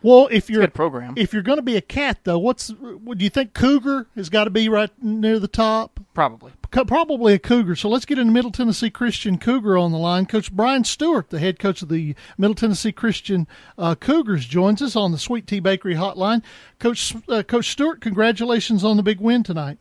Well, if you're a good program. If you're going to be a Cat, though, do you think Cougar has got to be right near the top? Probably a Cougar. So let's get into Middle Tennessee Christian Cougar on the line. Coach Brian Stewart, the head coach of the Middle Tennessee Christian Cougars, joins us on the Sweet Tea Bakery hotline. Coach Stewart, congratulations on the big win tonight.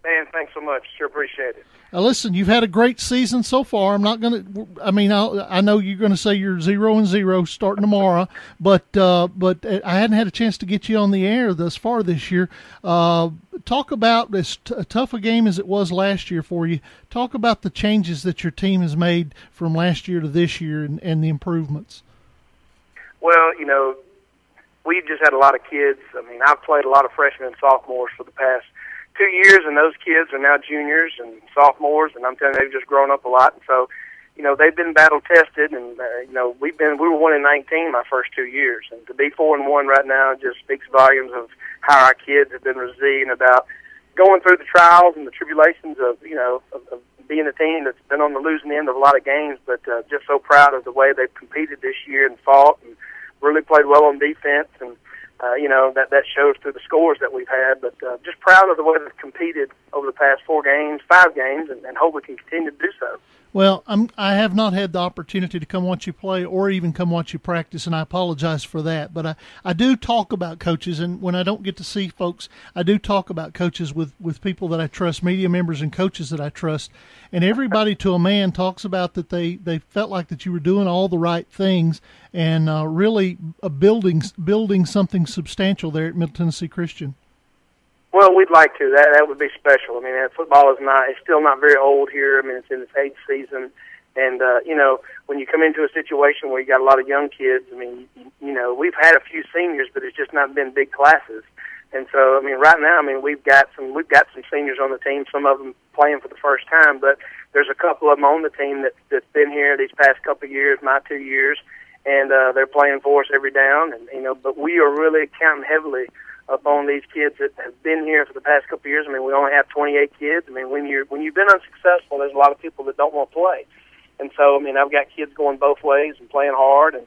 Man, thanks so much. Sure appreciate it. Listen, you've had a great season so far. I'm not going to. I mean, I know you're going to say you're 0-0 starting tomorrow, but I hadn't had a chance to get you on the air thus far this year. Talk about as tough a game as it was last year for you. Talk about the changes that your team has made from last year to this year and the improvements. Well, we've just had a lot of kids. I mean, I've played a lot of freshmen and sophomores for the past 2 years, and those kids are now juniors and sophomores, and I'm telling you, they've just grown up a lot. And so, they've been battle tested, and we were 1-19 my first 2 years, and to be 4-1 right now just speaks volumes of how our kids have been resilient about going through the trials and the tribulations of being a team that's been on the losing end of a lot of games, but just so proud of the way they've competed this year and fought and really played well on defense, and that shows through the scores that we've had, but just proud of the way they've competed over the past 5 games, and hope we can continue to do so. Well, I have not had the opportunity to come watch you play or even come watch you practice, and I apologize for that. But I do talk about coaches, and when I don't get to see folks, I do talk about coaches with people that I trust, media members and coaches that I trust. And everybody to a man talks about that they felt like that you were doing all the right things and really building something substantial there at Middle Tennessee Christian. Well, we'd like to. That would be special. I mean, football it's still not very old here. I mean, it's in its 8th season. And, when you come into a situation where you got a lot of young kids, I mean, we've had a few seniors, but it's just not been big classes. And so, I mean, right now, we've got some seniors on the team, some of them playing for the first time, but there's a couple of them on the team that's been here these past couple of years, my 2 years, and they're playing for us every down. And, but we are really counting heavily upon these kids that have been here for the past couple of years. I mean, we only have 28 kids. I mean, when you've been unsuccessful, there's a lot of people that don't want to play. And so, I mean, I've got kids going both ways and playing hard. And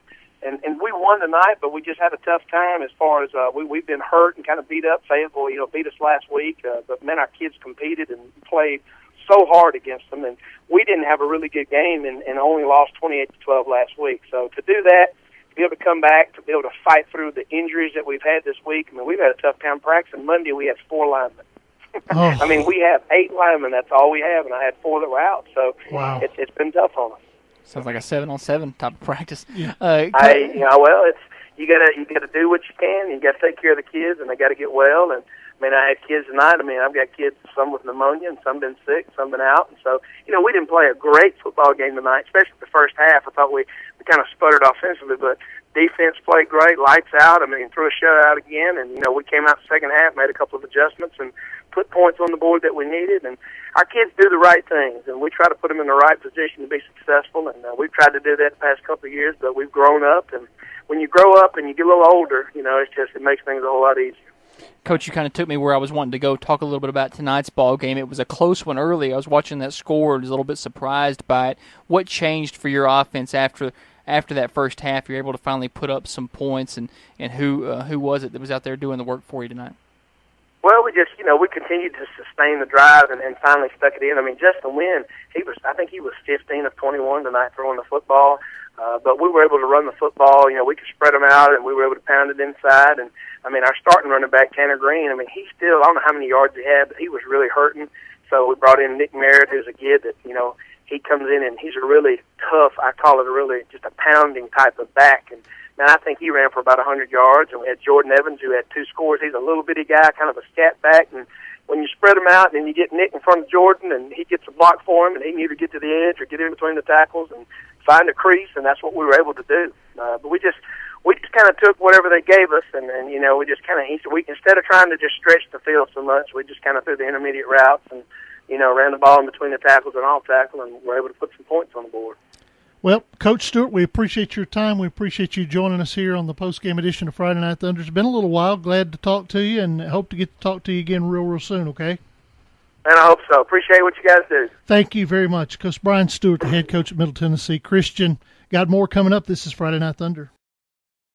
we won tonight, but we just had a tough time as far as we've been hurt and kind of beat up. Fayetteville, beat us last week. But, man, our kids competed and played so hard against them. And we didn't have a really good game and only lost 28-12 last week. So to do that, be able to come back, to be able to fight through the injuries that we've had this week. I mean, we've had a tough time practicing. Monday we had 4 linemen. Oh. I mean, we have 8 linemen. That's all we have, and I had 4 that were out. So wow. It's been tough on us. Sounds like a 7-on-7 type of practice. Yeah. It's you gotta do what you can. You got to take care of the kids, and they got to get well. And I mean, I had kids tonight. I mean, I've got kids, some with pneumonia, and some been sick, some been out. And so, we didn't play a great football game tonight, especially the first half. I thought we kind of sputtered offensively, but defense played great, lights out. I mean, threw a shutout again, and, we came out the second half, made a couple of adjustments, and put points on the board that we needed. And our kids do the right things, and we try to put them in the right position to be successful. And we've tried to do that the past couple of years, but we've grown up. And when you grow up and you get a little older, it makes things a whole lot easier. Coach, you kind of took me where I was wanting to go. Talk a little bit about tonight's ball game. It was a close one early. I was watching that score and was a little bit surprised by it. What changed for your offense after that first half? You're able to finally put up some points, and who was it that was out there doing the work for you tonight? Well, we just, we continued to sustain the drive and finally stuck it in. I mean, Justin Wynn, I think he was 15 of 21 tonight throwing the football. But we were able to run the football. We could spread them out, and we were able to pound it inside. And, I mean, our starting running back, Tanner Green, I mean, I don't know how many yards he had, but he was really hurting. So we brought in Nick Merritt, who's a kid that, he comes in and he's a really tough, I call it just a pounding type of back. And man, I think he ran for about 100 yards. And we had Jordan Evans, who had 2 scores. He's a little bitty guy, kind of a scat back. And when you spread them out and you get Nick in front of Jordan and he gets a block for him, and he can either get to the edge or get in between the tackles and find a crease, and that's what we were able to do. But we just kind of took whatever they gave us, and we just kind of instead of trying to just stretch the field so much, we just kind of threw the intermediate routes and ran the ball in between the tackles and off tackle, and were able to put some points on the board. Well, Coach Stewart, we appreciate your time. We appreciate you joining us here on the post-game edition of Friday Night Thunder. It's been a little while. Glad to talk to you, and hope to get to talk to you again real soon, okay? And I hope so. Appreciate what you guys do. Thank you very much. Coach Brian Stewart, the head coach at Middle Tennessee Christian. Got more coming up. This is Friday Night Thunder.